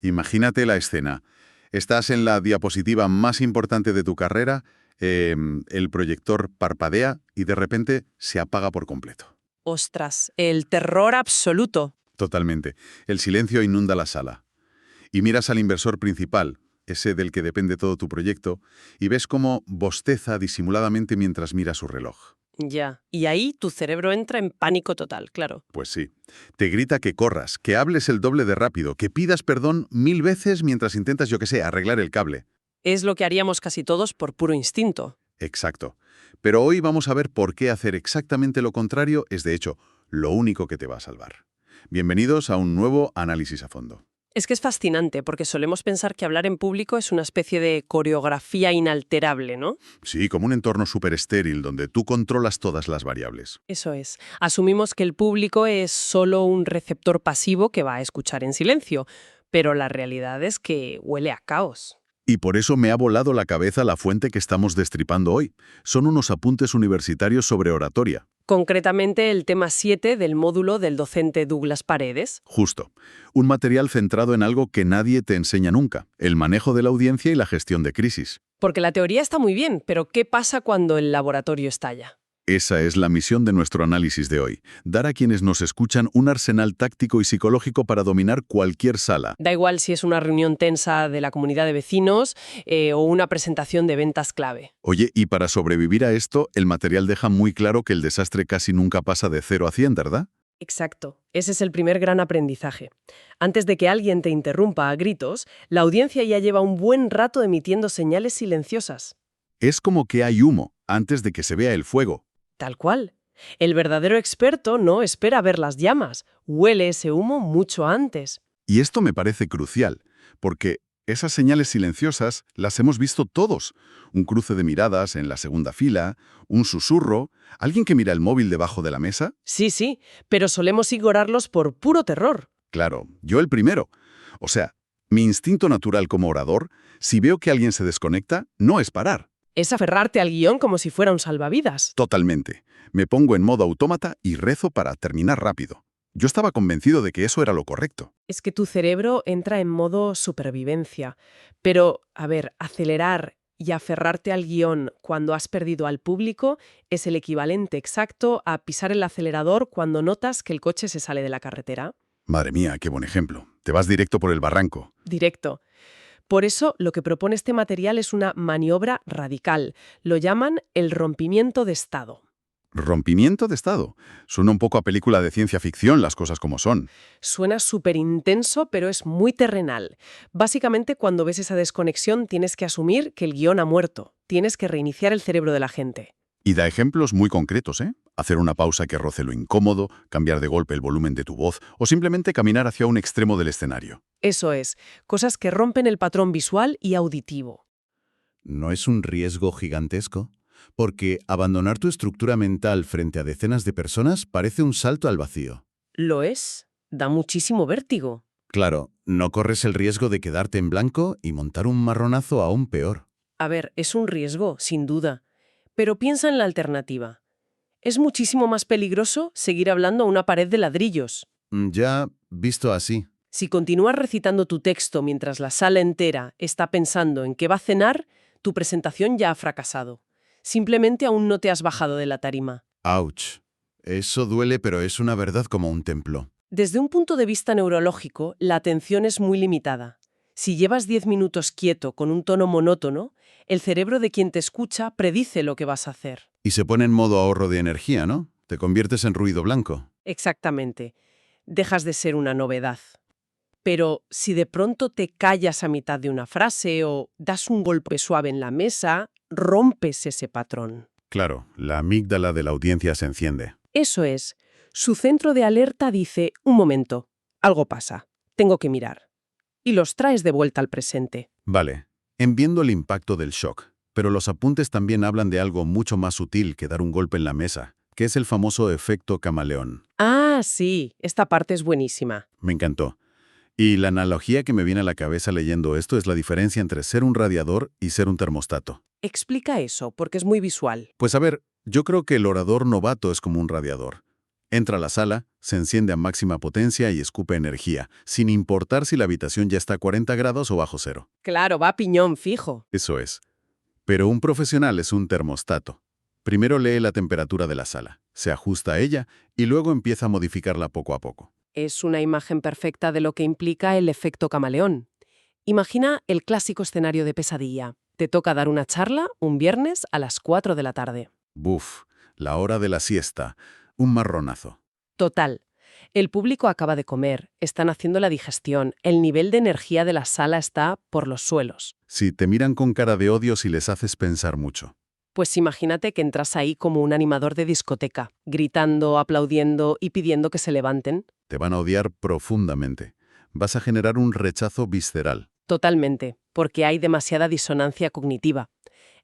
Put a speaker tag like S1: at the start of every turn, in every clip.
S1: Imagínate la escena. Estás en la diapositiva más importante de tu carrera, el proyector parpadea y de repente se apaga por completo.
S2: Ostras, el terror absoluto.
S1: Totalmente. El silencio inunda la sala. Y miras al inversor principal, ese del que depende todo tu proyecto, y ves cómo bosteza disimuladamente mientras mira su reloj.
S2: Ya. Y ahí tu cerebro entra en pánico total, claro.
S1: Pues sí. Te grita que corras, que hables el doble de rápido, que pidas perdón 1000 veces mientras intentas, yo qué sé, arreglar el cable.
S2: Es lo que haríamos casi todos por puro instinto.
S1: Exacto. Pero hoy vamos a ver por qué hacer exactamente lo contrario es, de hecho, lo único que te va a salvar. Bienvenidos a un nuevo análisis a fondo.
S2: Es que es fascinante porque solemos pensar que hablar en público es una especie de coreografía inalterable, ¿no?
S1: Sí, como un entorno súper estéril donde tú controlas todas las variables.
S2: Eso es. Asumimos que el público es solo un receptor pasivo que va a escuchar en silencio, pero la realidad es que huele a caos.
S1: Y por eso me ha volado la cabeza la fuente que estamos destripando hoy. Son unos apuntes universitarios sobre oratoria.
S2: Concretamente el tema 7 del módulo del docente Douglas Paredes.
S1: Justo. Un material centrado en algo que nadie te enseña nunca, el manejo de la audiencia y la gestión de crisis.
S2: Porque la teoría está muy bien, pero ¿qué pasa cuando el laboratorio estalla?
S1: Esa es la misión de nuestro análisis de hoy, dar a quienes nos escuchan un arsenal táctico y psicológico para dominar cualquier sala.
S2: Da igual si es una reunión tensa de la comunidad de vecinos o una presentación de ventas clave.
S1: Oye, y para sobrevivir a esto, el material deja muy claro que el desastre casi nunca pasa de 0 a 100, ¿verdad?
S2: Exacto. Ese es el primer gran aprendizaje. Antes de que alguien te interrumpa a gritos, la audiencia ya lleva un buen rato emitiendo señales silenciosas.
S1: Es como que hay humo antes de que se vea el fuego.
S2: Tal cual. El verdadero experto no espera ver las llamas, huele ese humo mucho antes.
S1: Y esto me parece crucial, porque esas señales silenciosas las hemos visto todos. Un cruce de miradas en la segunda fila, un susurro, alguien que mira el móvil debajo de la mesa.
S2: Sí, pero solemos ignorarlos por puro terror.
S1: Claro, yo el primero. O sea, mi instinto natural como orador, si veo que alguien se desconecta, no es parar.
S2: Es aferrarte al guión como si fuera un salvavidas.
S1: Totalmente. Me pongo en modo autómata y rezo para terminar rápido. Yo estaba convencido de que eso era lo correcto.
S2: Es que tu cerebro entra en modo supervivencia. Pero, a ver, acelerar y aferrarte al guión cuando has perdido al público es el equivalente exacto a pisar el acelerador cuando notas que el coche se sale de la carretera.
S1: Madre mía, qué buen ejemplo. Te vas directo por el barranco.
S2: Directo. Por eso, lo que propone este material es una maniobra radical. Lo llaman el rompimiento de estado.
S1: Rompimiento de estado. Suena un poco a película de ciencia ficción, las cosas como son.
S2: Suena súper intenso, pero es muy terrenal. Básicamente, cuando ves esa desconexión, tienes que asumir que el guión ha muerto. Tienes que reiniciar el cerebro de la gente.
S1: Y da ejemplos muy concretos, ¿eh? Hacer una pausa que roce lo incómodo, cambiar de golpe el volumen de tu voz o simplemente caminar hacia un extremo del escenario.
S2: Eso es, cosas que rompen el patrón visual y auditivo.
S3: ¿No es un riesgo gigantesco? Porque abandonar tu estructura mental frente a decenas de personas parece un salto al vacío.
S2: Lo es. Da muchísimo vértigo.
S3: Claro, no corres el riesgo de quedarte en blanco y montar un marronazo aún peor.
S2: A ver, es un riesgo, sin duda. Pero piensa en la alternativa. Es muchísimo más peligroso seguir hablando a una pared de ladrillos.
S3: Ya visto así.
S2: Si continúas recitando tu texto mientras la sala entera está pensando en qué va a cenar, tu presentación ya ha fracasado. Simplemente aún no te has bajado de la tarima.
S3: Ouch. Eso duele, pero es una verdad como un templo.
S2: Desde un punto de vista neurológico, la atención es muy limitada. Si llevas 10 minutos quieto con un tono monótono, el cerebro de quien te escucha predice lo que vas a hacer.
S3: Y se pone en modo ahorro de energía, ¿no? Te conviertes en ruido blanco.
S2: Exactamente. Dejas de ser una novedad. Pero si de pronto te callas a mitad de una frase o das un golpe suave en la mesa, rompes ese patrón.
S1: Claro, la amígdala de la audiencia se enciende.
S2: Eso es. Su centro de alerta dice, un momento, algo pasa, tengo que mirar. Y los traes de vuelta al presente.
S1: Vale, entiendo el impacto del shock, pero los apuntes también hablan de algo mucho más sutil que dar un golpe en la mesa, que es el famoso efecto camaleón.
S2: Ah, sí, esta parte es buenísima.
S1: Me encantó. Y la analogía que me viene a la cabeza leyendo esto es la diferencia entre ser un radiador y ser un termostato.
S2: Explica eso, porque es muy visual.
S1: Pues a ver, yo creo que el orador novato es como un radiador. Entra a la sala, se enciende a máxima potencia y escupe energía, sin importar si la habitación ya está a 40 grados o bajo cero.
S2: Claro, va a piñón fijo.
S1: Eso es. Pero un profesional es un termostato. Primero lee la temperatura de la sala, se ajusta a ella y luego empieza a modificarla poco a poco.
S2: Es una imagen perfecta de lo que implica el efecto camaleón. Imagina el clásico escenario de pesadilla. Te toca dar una charla un viernes a las 4 de la tarde.
S1: Buf, la hora de la siesta. Un marronazo.
S2: Total. El público acaba de comer, están haciendo la digestión, el nivel de energía de la sala está por los suelos.
S1: Si te miran con cara de odio si les haces pensar mucho.
S2: Pues imagínate que entras ahí como un animador de discoteca, gritando, aplaudiendo y pidiendo que se levanten.
S1: Te van a odiar profundamente. Vas a generar un rechazo visceral.
S2: Totalmente, porque hay demasiada disonancia cognitiva.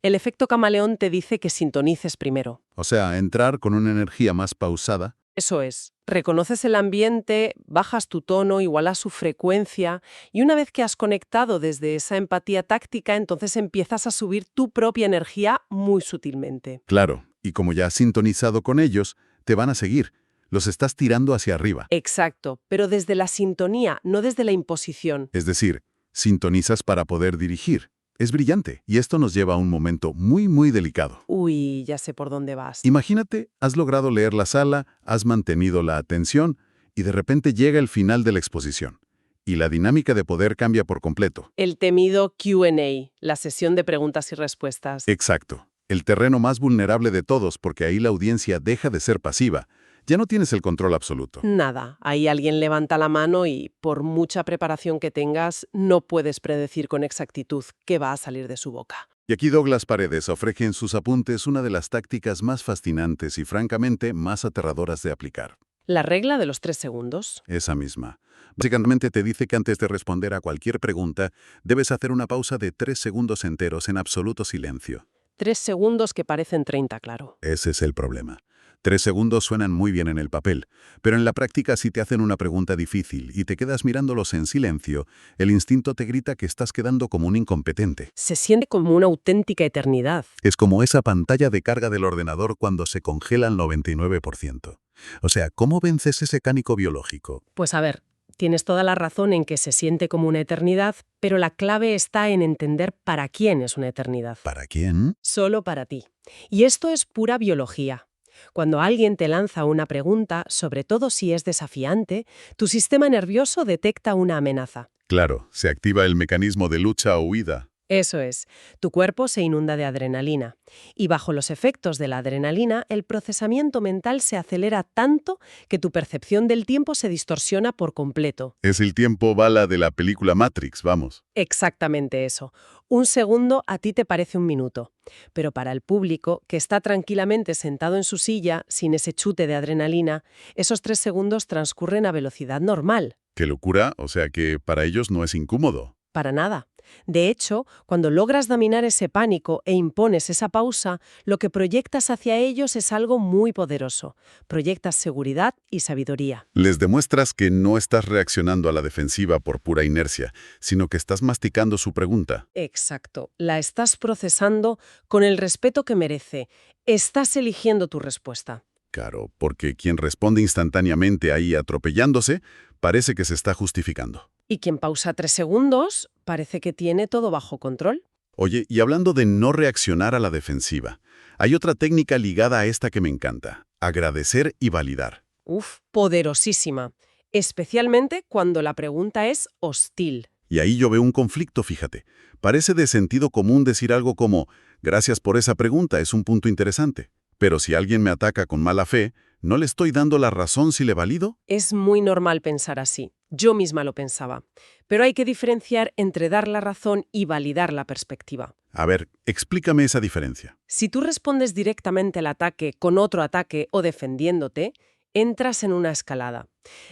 S2: El efecto camaleón te dice que sintonices primero.
S1: O sea, entrar con una energía más pausada.
S2: Eso es, reconoces el ambiente, bajas tu tono, igualas su frecuencia y una vez que has conectado desde esa empatía táctica, entonces empiezas a subir tu propia energía muy sutilmente.
S1: Claro, y como ya has sintonizado con ellos, te van a seguir. Los estás tirando hacia arriba.
S2: Exacto, pero desde la sintonía, no desde la imposición.
S1: Es decir, sintonizas para poder dirigir. Es brillante, y esto nos lleva a un momento muy delicado.
S2: Uy, ya sé por dónde vas.
S1: Imagínate, has logrado leer la sala, has mantenido la atención, y de repente llega el final de la exposición. Y la dinámica de poder cambia por completo.
S2: El temido Q&A, la sesión de preguntas y respuestas.
S1: Exacto. El terreno más vulnerable de todos, porque ahí la audiencia deja de ser pasiva. Ya no tienes el control absoluto.
S2: Nada, ahí alguien levanta la mano y, por mucha preparación que tengas, no puedes predecir con exactitud qué va a salir de su boca.
S1: Y aquí Douglas Paredes ofrece en sus apuntes una de las tácticas más fascinantes y francamente más aterradoras de aplicar.
S2: La regla de los 3 segundos.
S1: Esa misma. Básicamente te dice que antes de responder a cualquier pregunta, debes hacer una pausa de 3 segundos enteros en absoluto silencio.
S2: 3 segundos que parecen 30, claro.
S1: Ese es el problema. 3 segundos suenan muy bien en el papel, pero en la práctica si te hacen una pregunta difícil y te quedas mirándolos en silencio, el instinto te grita que estás quedando como un incompetente.
S2: Se siente como una auténtica eternidad.
S1: Es como esa pantalla de carga del ordenador cuando se congela al 99%. O sea, ¿cómo vences ese cánico biológico?
S2: Pues a ver, tienes toda la razón en que se siente como una eternidad, pero la clave está en entender para quién es una eternidad.
S1: ¿Para quién?
S2: Solo para ti. Y esto es pura biología. Cuando alguien te lanza una pregunta, sobre todo si es desafiante, tu sistema nervioso detecta una amenaza.
S1: Claro, se activa el mecanismo de lucha o huida.
S2: Eso es, tu cuerpo se inunda de adrenalina. Y bajo los efectos de la adrenalina, el procesamiento mental se acelera tanto que tu percepción del tiempo se distorsiona por completo.
S1: Es el tiempo bala de la película Matrix, vamos.
S2: Exactamente eso. Un segundo a ti te parece un minuto. Pero para el público, que está tranquilamente sentado en su silla, sin ese chute de adrenalina, esos 3 segundos transcurren a velocidad normal.
S1: ¡Qué locura! O sea que para ellos no es incómodo.
S2: Para nada. De hecho, cuando logras dominar ese pánico e impones esa pausa, lo que proyectas hacia ellos es algo muy poderoso. Proyectas seguridad y sabiduría.
S1: Les demuestras que no estás reaccionando a la defensiva por pura inercia, sino que estás masticando su pregunta.
S2: Exacto. La estás procesando con el respeto que merece. Estás eligiendo tu respuesta.
S1: Claro, porque quien responde instantáneamente ahí atropellándose, parece que se está justificando.
S2: Y quien pausa 3 segundos, parece que tiene todo bajo control.
S1: Oye, y hablando de no reaccionar a la defensiva, hay otra técnica ligada a esta que me encanta: agradecer y validar.
S2: Uf, poderosísima. Especialmente cuando la pregunta es hostil.
S1: Y ahí yo veo un conflicto, fíjate. Parece de sentido común decir algo como, gracias por esa pregunta, es un punto interesante. Pero si alguien me ataca con mala fe, ¿no le estoy dando la razón si le valido?
S2: Es muy normal pensar así. Yo misma lo pensaba. Pero hay que diferenciar entre dar la razón y validar la perspectiva.
S1: A ver, explícame esa diferencia.
S2: Si tú respondes directamente al ataque con otro ataque o defendiéndote, entras en una escalada.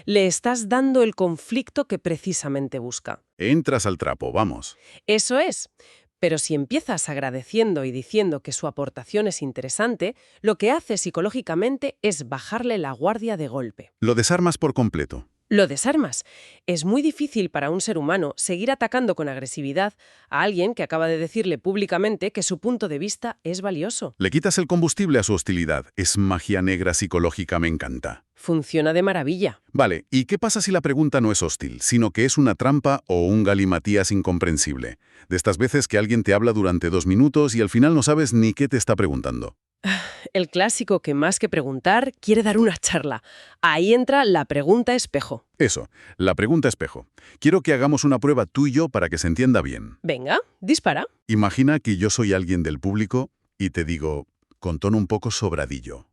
S2: Le estás dando el conflicto que precisamente busca.
S1: Entras al trapo, vamos.
S2: Eso es. Pero si empiezas agradeciendo y diciendo que su aportación es interesante, lo que hace psicológicamente es bajarle la guardia de golpe.
S1: Lo desarmas por completo.
S2: Lo desarmas. Es muy difícil para un ser humano seguir atacando con agresividad a alguien que acaba de decirle públicamente que su punto de vista es valioso.
S1: Le quitas el combustible a su hostilidad. Es magia negra psicológica, me encanta.
S2: Funciona de maravilla.
S1: Vale, ¿y qué pasa si la pregunta no es hostil, sino que es una trampa o un galimatías incomprensible? De estas veces que alguien te habla durante 2 minutos y al final no sabes ni qué te está preguntando.
S2: El clásico que más que preguntar quiere dar una charla. Ahí entra la pregunta espejo.
S1: Eso, la pregunta espejo. Quiero que hagamos una prueba tú y yo para que se entienda bien.
S2: Venga, dispara.
S1: Imagina que yo soy alguien del público y te digo, con tono un poco sobradillo.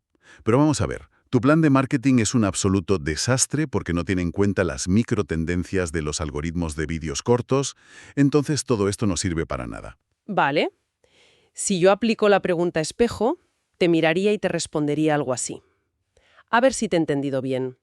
S1: Pero vamos a ver, tu plan de marketing es un absoluto desastre porque no tiene en cuenta las microtendencias de los algoritmos de vídeos cortos, entonces todo esto no sirve para nada.
S2: Vale. Si yo aplico la pregunta espejo, te miraría y te respondería algo así. A ver si te he entendido bien.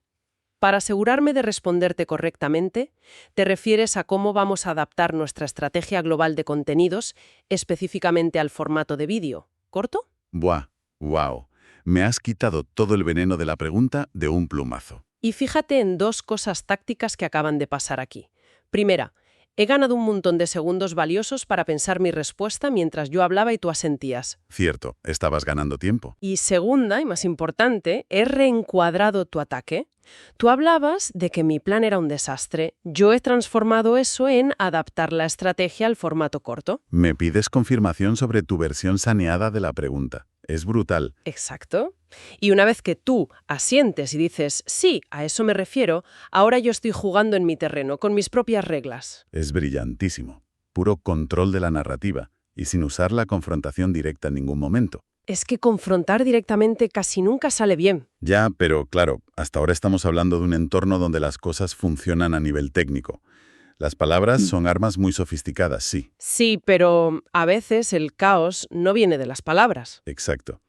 S2: Para asegurarme de responderte correctamente, te refieres a cómo vamos a adaptar nuestra estrategia global de contenidos específicamente al formato de vídeo. ¿Corto?
S1: Buah, wow. Me has quitado todo el veneno de la pregunta de un plumazo.
S2: Y fíjate en 2 cosas tácticas que acaban de pasar aquí. Primera, he ganado un montón de segundos valiosos para pensar mi respuesta mientras yo hablaba y tú asentías.
S1: Cierto, estabas ganando tiempo.
S2: Y segunda, y más importante, he reencuadrado tu ataque. Tú hablabas de que mi plan era un desastre. Yo he transformado eso en adaptar la estrategia al formato corto.
S1: Me pides confirmación sobre tu versión saneada de la pregunta. Es brutal.
S2: Exacto. Y una vez que tú asientes y dices, sí, a eso me refiero, ahora yo estoy jugando en mi terreno, con mis propias reglas.
S1: Es brillantísimo. Puro control de la narrativa y sin usar la confrontación directa en ningún momento.
S2: Es que confrontar directamente casi nunca sale bien.
S1: Ya, pero claro, hasta ahora estamos hablando de un entorno donde las cosas funcionan a nivel técnico. Las palabras son armas muy sofisticadas, sí.
S2: Sí, pero a veces el caos no viene de las palabras.
S1: Exacto.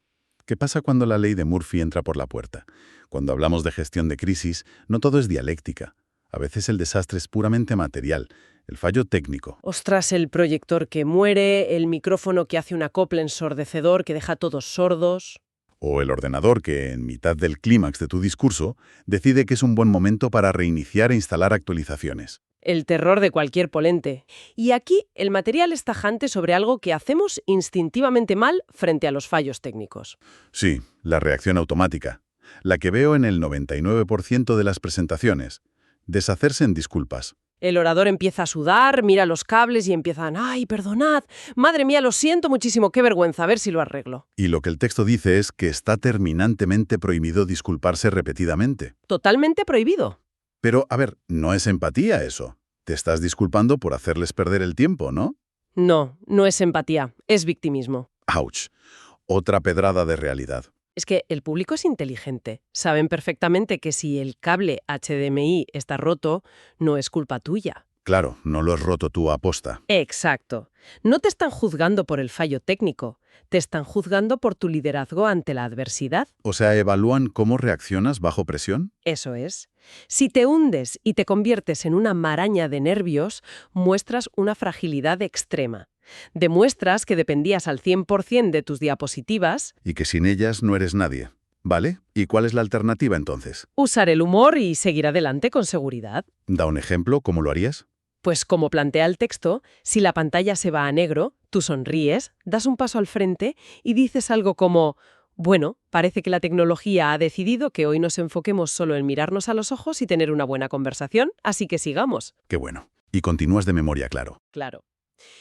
S1: ¿Qué pasa cuando la ley de Murphy entra por la puerta? Cuando hablamos de gestión de crisis, no todo es dialéctica. A veces el desastre es puramente material, el fallo técnico.
S2: Ostras, el proyector que muere, el micrófono que hace un acople ensordecedor que deja a todos sordos.
S1: O el ordenador que, en mitad del clímax de tu discurso, decide que es un buen momento para reiniciar e instalar actualizaciones.
S2: El terror de cualquier polente. Y aquí el material es tajante sobre algo que hacemos instintivamente mal frente a los fallos técnicos.
S1: Sí, la reacción automática. La que veo en el 99% de las presentaciones. Deshacerse en disculpas.
S2: El orador empieza a sudar, mira los cables y empiezan, ¡ay, perdonad! Madre mía, lo siento muchísimo, qué vergüenza, a ver si lo arreglo.
S1: Y lo que el texto dice es que está terminantemente prohibido disculparse repetidamente.
S2: Totalmente prohibido.
S1: Pero, a ver, no es empatía eso. Te estás disculpando por hacerles perder el tiempo, ¿no?
S2: No, no es empatía, es victimismo.
S1: ¡Auch! Otra pedrada de realidad.
S2: Es que el público es inteligente. Saben perfectamente que si el cable HDMI está roto, no es culpa tuya.
S1: Claro, no lo has roto tú a posta.
S2: Exacto. No te están juzgando por el fallo técnico, te están juzgando por tu liderazgo ante la adversidad.
S1: O sea, ¿evalúan cómo reaccionas bajo presión?
S2: Eso es. Si te hundes y te conviertes en una maraña de nervios, muestras una fragilidad extrema. Demuestras que dependías al 100% de tus diapositivas.
S1: Y que sin ellas no eres nadie. ¿Vale? ¿Y cuál es la alternativa entonces?
S2: Usar el humor y seguir adelante con seguridad.
S1: Da un ejemplo, ¿cómo lo harías?
S2: Pues como plantea el texto, si la pantalla se va a negro, tú sonríes, das un paso al frente y dices algo como, bueno, parece que la tecnología ha decidido que hoy nos enfoquemos solo en mirarnos a los ojos y tener una buena conversación, así que sigamos.
S1: Qué bueno. Y continúas de memoria, claro.
S2: Claro.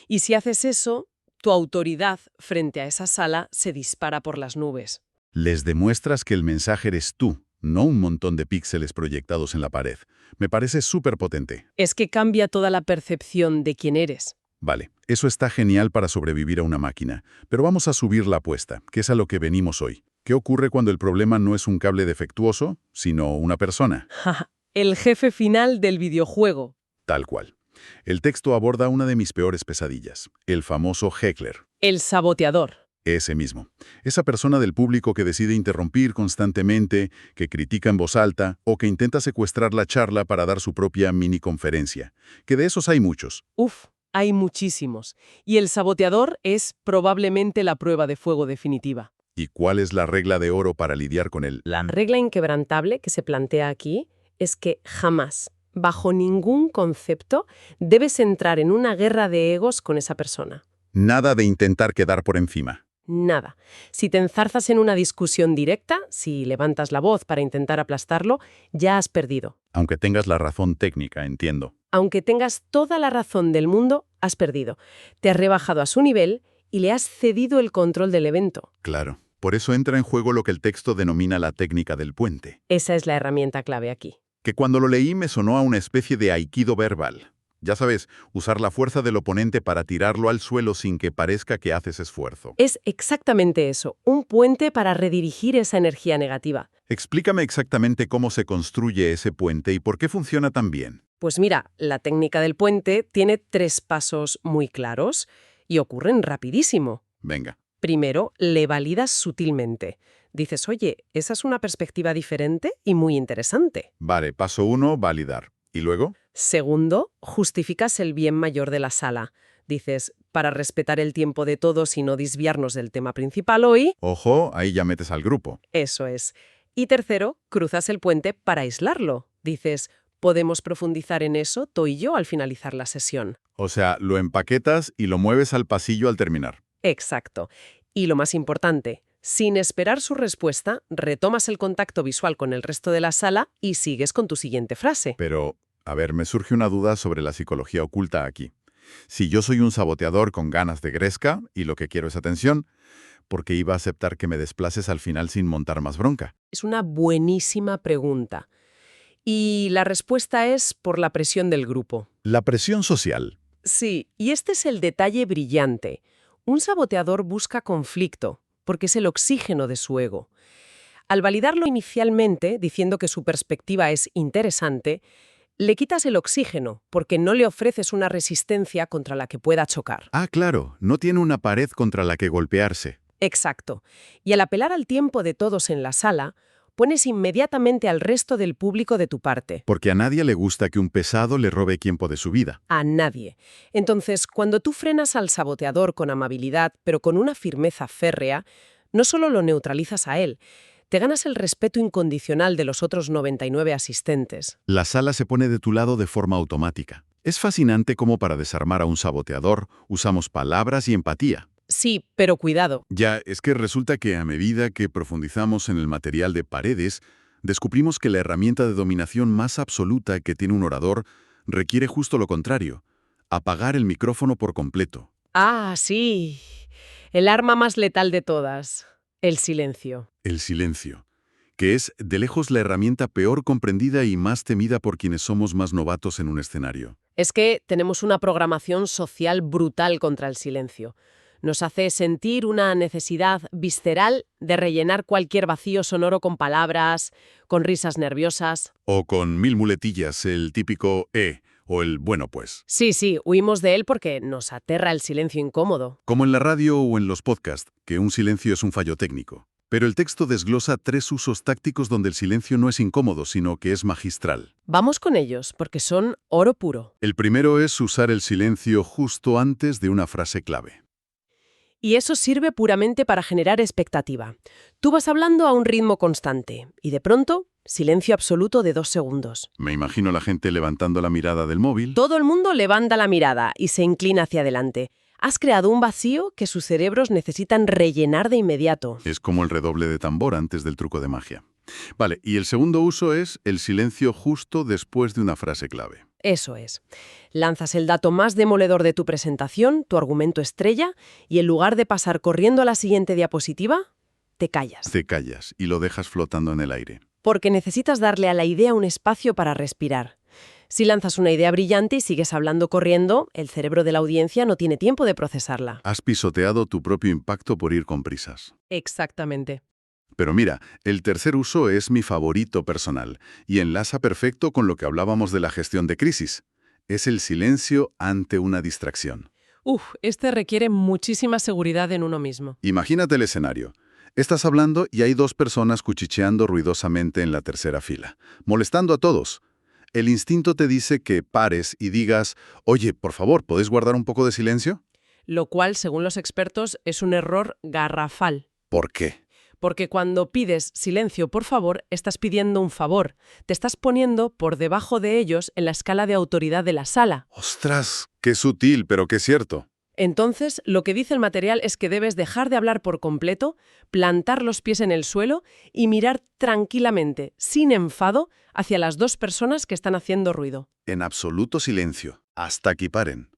S2: Y si haces eso, tu autoridad frente a esa sala se dispara por las nubes.
S1: Les demuestras que el mensaje eres tú, no un montón de píxeles proyectados en la pared. Me parece súper potente.
S2: Es que cambia toda la percepción de quién eres.
S1: Vale, eso está genial para sobrevivir a una máquina, pero vamos a subir la apuesta, que es a lo que venimos hoy. ¿Qué ocurre cuando el problema no es un cable defectuoso, sino una persona?
S2: El jefe final del videojuego.
S1: Tal cual. El texto aborda una de mis peores pesadillas, el famoso heckler.
S2: El saboteador.
S1: Ese mismo. Esa persona del público que decide interrumpir constantemente, que critica en voz alta o que intenta secuestrar la charla para dar su propia mini conferencia. Que de esos hay muchos.
S2: Uf, hay muchísimos. Y el saboteador es probablemente la prueba de fuego definitiva.
S1: ¿Y cuál es la regla de oro para lidiar con él?
S2: La regla inquebrantable que se plantea aquí es que jamás, bajo ningún concepto, debes entrar en una guerra de egos con esa persona.
S1: Nada de intentar quedar por encima.
S2: Nada. Si te enzarzas en una discusión directa, si levantas la voz para intentar aplastarlo, ya has perdido.
S1: Aunque tengas la razón técnica, entiendo.
S2: Aunque tengas toda la razón del mundo, has perdido. Te has rebajado a su nivel y le has cedido el control del evento.
S1: Claro. Por eso entra en juego lo que el texto denomina la técnica del puente.
S2: Esa es la herramienta clave aquí.
S1: Que cuando lo leí me sonó a una especie de aikido verbal. Ya sabes, usar la fuerza del oponente para tirarlo al suelo sin que parezca que haces esfuerzo.
S2: Es exactamente eso, un puente para redirigir esa energía negativa.
S1: Explícame exactamente cómo se construye ese puente y por qué funciona tan bien.
S2: Pues mira, la técnica del puente tiene 3 pasos muy claros y ocurren rapidísimo.
S1: Venga.
S2: Primero, le validas sutilmente. Dices, oye, esa es una perspectiva diferente y muy interesante.
S1: Vale, paso 1, validar. ¿Y luego?
S2: Segundo, justificas el bien mayor de la sala. Dices, para respetar el tiempo de todos y no desviarnos del tema principal hoy,
S1: Ojo, ahí ya metes al grupo.
S2: eso es. Y tercero, cruzas el puente para aislarlo. Dices, podemos profundizar en eso, tú y yo, al finalizar la sesión.
S1: O sea, lo empaquetas y lo mueves al pasillo al terminar.
S2: Exacto. Y lo más importante, sin esperar su respuesta, retomas el contacto visual con el resto de la sala y sigues con tu siguiente frase.
S1: Pero, a ver, me surge una duda sobre la psicología oculta aquí. Si yo soy un saboteador con ganas de gresca y lo que quiero es atención, ¿por qué iba a aceptar que me desplaces al final sin montar más bronca?
S2: Es una buenísima pregunta. Y la respuesta es por la presión del grupo.
S1: La presión social.
S2: Sí, y este es el detalle brillante. Un saboteador busca conflicto, porque es el oxígeno de su ego. Al validarlo inicialmente, diciendo que su perspectiva es interesante, le quitas el oxígeno, porque no le ofreces una resistencia contra la que pueda chocar.
S1: Ah, claro, no tiene una pared contra la que golpearse.
S2: Exacto. Y al apelar al tiempo de todos en la sala, pones inmediatamente al resto del público de tu parte.
S1: Porque a nadie le gusta que un pesado le robe tiempo de su vida.
S2: A nadie. Entonces, cuando tú frenas al saboteador con amabilidad, pero con una firmeza férrea, no solo lo neutralizas a él, te ganas el respeto incondicional de los otros 99 asistentes.
S1: La sala se pone de tu lado de forma automática. Es fascinante cómo para desarmar a un saboteador usamos palabras y empatía.
S2: Sí, pero cuidado.
S1: Ya, es que resulta que a medida que profundizamos en el material de Paredes, descubrimos que la herramienta de dominación más absoluta que tiene un orador requiere justo lo contrario, apagar el micrófono por completo.
S2: Ah, sí. El arma más letal de todas. El silencio.
S1: El silencio, que es de lejos la herramienta peor comprendida y más temida por quienes somos más novatos en un escenario.
S2: Es que tenemos una programación social brutal contra el silencio. Nos hace sentir una necesidad visceral de rellenar cualquier vacío sonoro con palabras, con risas nerviosas.
S1: O con 1000 muletillas, el típico o el bueno pues.
S2: Sí, huimos de él porque nos aterra el silencio incómodo.
S1: Como en la radio o en los podcasts, que un silencio es un fallo técnico. Pero el texto desglosa 3 usos tácticos donde el silencio no es incómodo, sino que es magistral.
S2: Vamos con ellos, porque son oro puro.
S1: El primero es usar el silencio justo antes de una frase clave.
S2: Y eso sirve puramente para generar expectativa. Tú vas hablando a un ritmo constante y de pronto, silencio absoluto de 2 segundos.
S1: Me imagino la gente levantando la mirada del móvil.
S2: Todo el mundo levanta la mirada y se inclina hacia adelante. Has creado un vacío que sus cerebros necesitan rellenar de inmediato.
S1: Es como el redoble de tambor antes del truco de magia. Vale, y el segundo uso es el silencio justo después de una frase clave.
S2: Eso es. Lanzas el dato más demoledor de tu presentación, tu argumento estrella, y en lugar de pasar corriendo a la siguiente diapositiva, te callas.
S1: Te callas y lo dejas flotando en el aire.
S2: Porque necesitas darle a la idea un espacio para respirar. Si lanzas una idea brillante y sigues hablando corriendo, el cerebro de la audiencia no tiene tiempo de procesarla.
S1: Has pisoteado tu propio impacto por ir con prisas.
S2: Exactamente.
S1: Pero mira, el tercer uso es mi favorito personal y enlaza perfecto con lo que hablábamos de la gestión de crisis. Es el silencio ante una distracción.
S2: Este requiere muchísima seguridad en uno mismo.
S1: Imagínate el escenario. Estás hablando y hay 2 personas cuchicheando ruidosamente en la tercera fila, molestando a todos. El instinto te dice que pares y digas, oye, por favor, ¿podés guardar un poco de silencio?
S2: Lo cual, según los expertos, es un error garrafal.
S1: ¿Por qué?
S2: porque cuando pides silencio, por favor, estás pidiendo un favor. Te estás poniendo por debajo de ellos en la escala de autoridad de la sala.
S1: ¡Ostras! ¡Qué sutil, pero qué cierto!
S2: Entonces, lo que dice el material es que debes dejar de hablar por completo, plantar los pies en el suelo y mirar tranquilamente, sin enfado, hacia las dos personas que están haciendo ruido.
S1: En absoluto silencio, hasta que paren.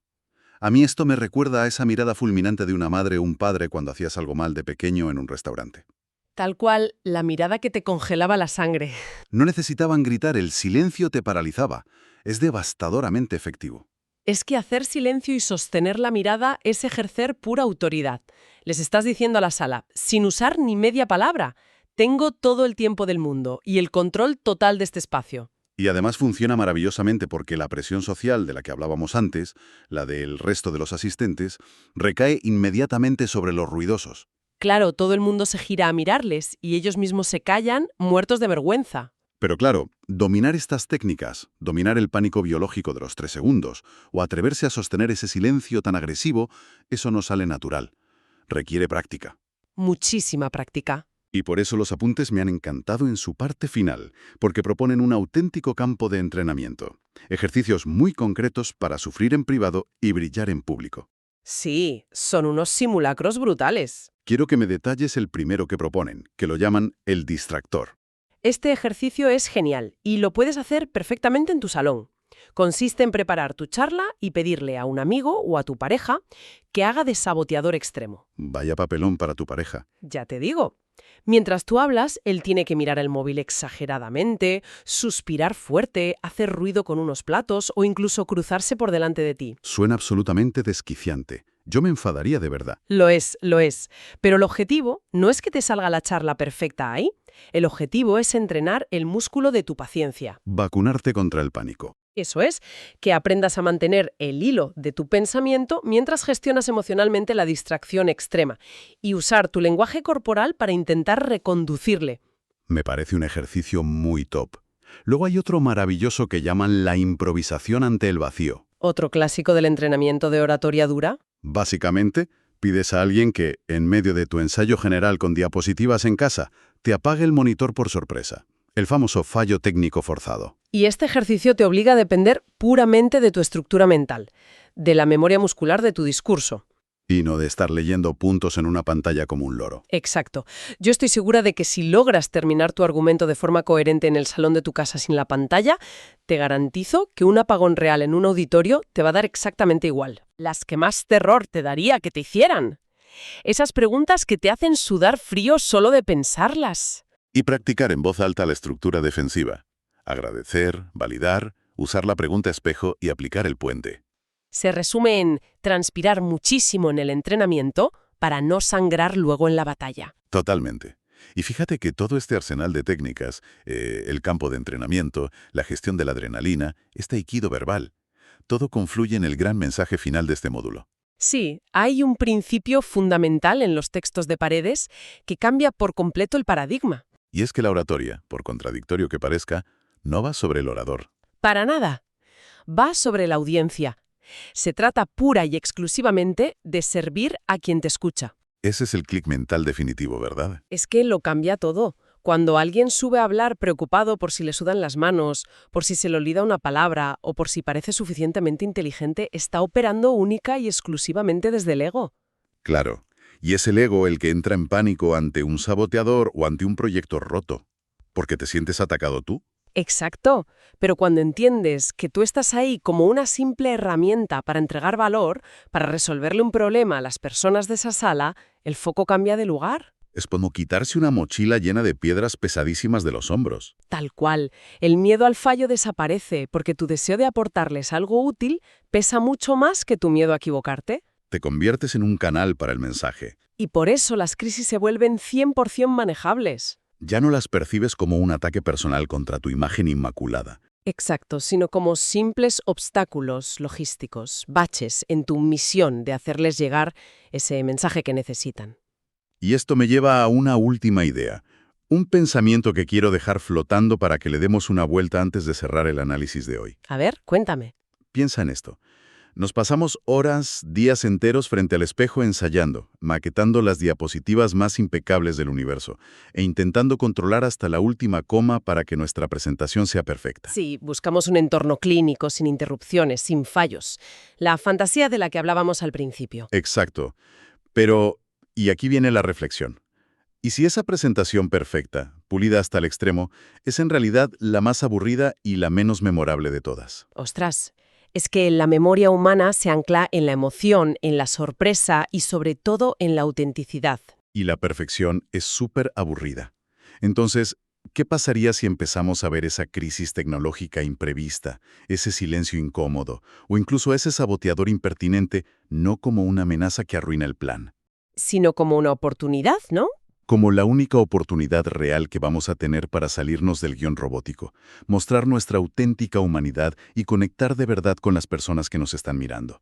S1: A mí esto me recuerda a esa mirada fulminante de una madre o un padre cuando hacías algo mal de pequeño en un restaurante.
S2: Tal cual, la mirada que te congelaba la sangre.
S1: No necesitaban gritar, el silencio te paralizaba. Es devastadoramente efectivo.
S2: Es que hacer silencio y sostener la mirada es ejercer pura autoridad. Les estás diciendo a la sala, sin usar ni media palabra, tengo todo el tiempo del mundo y el control total de este espacio.
S1: Y además funciona maravillosamente porque la presión social de la que hablábamos antes, la del resto de los asistentes, recae inmediatamente sobre los ruidosos.
S2: Claro, todo el mundo se gira a mirarles y ellos mismos se callan, muertos de vergüenza.
S1: Pero claro, dominar estas técnicas, dominar el pánico biológico de los 3 segundos, o atreverse a sostener ese silencio tan agresivo, eso no sale natural. Requiere práctica.
S2: Muchísima práctica.
S1: Y por eso los apuntes me han encantado en su parte final, porque proponen un auténtico campo de entrenamiento. Ejercicios muy concretos para sufrir en privado y brillar en público.
S2: Sí, son unos simulacros brutales.
S1: Quiero que me detalles el primero que proponen, que lo llaman el distractor.
S2: Este ejercicio es genial y lo puedes hacer perfectamente en tu salón. Consiste en preparar tu charla y pedirle a un amigo o a tu pareja que haga de saboteador extremo.
S1: Vaya papelón para tu pareja.
S2: Ya te digo. Mientras tú hablas, él tiene que mirar el móvil exageradamente, suspirar fuerte, hacer ruido con unos platos o incluso cruzarse por delante de ti.
S1: Suena absolutamente desquiciante. Yo me enfadaría de verdad.
S2: Lo es. Pero el objetivo no es que te salga la charla perfecta ahí. El objetivo es entrenar el músculo de tu paciencia.
S1: Vacunarte contra el pánico.
S2: Eso es, que aprendas a mantener el hilo de tu pensamiento mientras gestionas emocionalmente la distracción extrema y usar tu lenguaje corporal para intentar reconducirle.
S1: Me parece un ejercicio muy top. Luego hay otro maravilloso que llaman la improvisación ante el vacío.
S2: Otro clásico del entrenamiento de oratoria dura.
S1: Básicamente, pides a alguien que, en medio de tu ensayo general con diapositivas en casa, te apague el monitor por sorpresa. El famoso fallo técnico forzado.
S2: Y este ejercicio te obliga a depender puramente de tu estructura mental, de la memoria muscular de tu discurso.
S1: Y no de estar leyendo puntos en una pantalla como un loro.
S2: Exacto. Yo estoy segura de que si logras terminar tu argumento de forma coherente en el salón de tu casa sin la pantalla, te garantizo que un apagón real en un auditorio te va a dar exactamente igual. Las que más terror te daría que te hicieran. Esas preguntas que te hacen sudar frío solo de pensarlas.
S1: Y practicar en voz alta la estructura defensiva. Agradecer, validar, usar la pregunta espejo y aplicar el puente.
S2: Se resume en transpirar muchísimo en el entrenamiento para no sangrar luego en la batalla.
S1: Totalmente. Y fíjate que todo este arsenal de técnicas, el campo de entrenamiento, la gestión de la adrenalina, este aikido verbal, todo confluye en el gran mensaje final de este módulo.
S2: Sí, hay un principio fundamental en los textos de Paredes que cambia por completo el paradigma.
S1: Y es que la oratoria, por contradictorio que parezca, no va sobre el orador.
S2: Para nada. Va sobre la audiencia. Se trata pura y exclusivamente de servir a quien te escucha.
S1: Ese es el clic mental definitivo, ¿verdad?
S2: Es que lo cambia todo. Cuando alguien sube a hablar preocupado por si le sudan las manos, por si se le olvida una palabra o por si parece suficientemente inteligente, está operando única y exclusivamente desde el ego.
S1: Claro. Y es el ego el que entra en pánico ante un saboteador o ante un proyecto roto. ¿Porque te sientes atacado tú?
S2: Exacto, pero cuando entiendes que tú estás ahí como una simple herramienta para entregar valor, para resolverle un problema a las personas de esa sala, el foco cambia de lugar.
S1: Es como quitarse una mochila llena de piedras pesadísimas de los hombros.
S2: Tal cual, el miedo al fallo desaparece porque tu deseo de aportarles algo útil pesa mucho más que tu miedo a equivocarte.
S1: Te conviertes en un canal para el mensaje.
S2: Y por eso las crisis se vuelven 100% manejables.
S1: Ya no las percibes como un ataque personal contra tu imagen inmaculada.
S2: Exacto, sino como simples obstáculos logísticos, baches en tu misión de hacerles llegar ese mensaje que necesitan.
S1: Y esto me lleva a una última idea. Un pensamiento que quiero dejar flotando para que le demos una vuelta antes de cerrar el análisis de hoy.
S2: A ver, cuéntame.
S1: Piensa en esto. Nos pasamos horas, días enteros frente al espejo ensayando, maquetando las diapositivas más impecables del universo e intentando controlar hasta la última coma para que nuestra presentación sea perfecta.
S2: Sí, buscamos un entorno clínico, sin interrupciones, sin fallos. La fantasía de la que hablábamos al principio.
S1: Exacto. Pero, y aquí viene la reflexión. ¿Y si esa presentación perfecta, pulida hasta el extremo, es en realidad la más aburrida y la menos memorable de todas?
S2: Ostras, es que la memoria humana se ancla en la emoción, en la sorpresa y sobre todo en la autenticidad.
S1: Y la perfección es súper aburrida. Entonces, ¿qué pasaría si empezamos a ver esa crisis tecnológica imprevista, ese silencio incómodo, o incluso ese saboteador impertinente, no como una amenaza que arruina el plan?
S2: Sino como una oportunidad, ¿no?
S1: Como la única oportunidad real que vamos a tener para salirnos del guión robótico, mostrar nuestra auténtica humanidad y conectar de verdad con las personas que nos están mirando.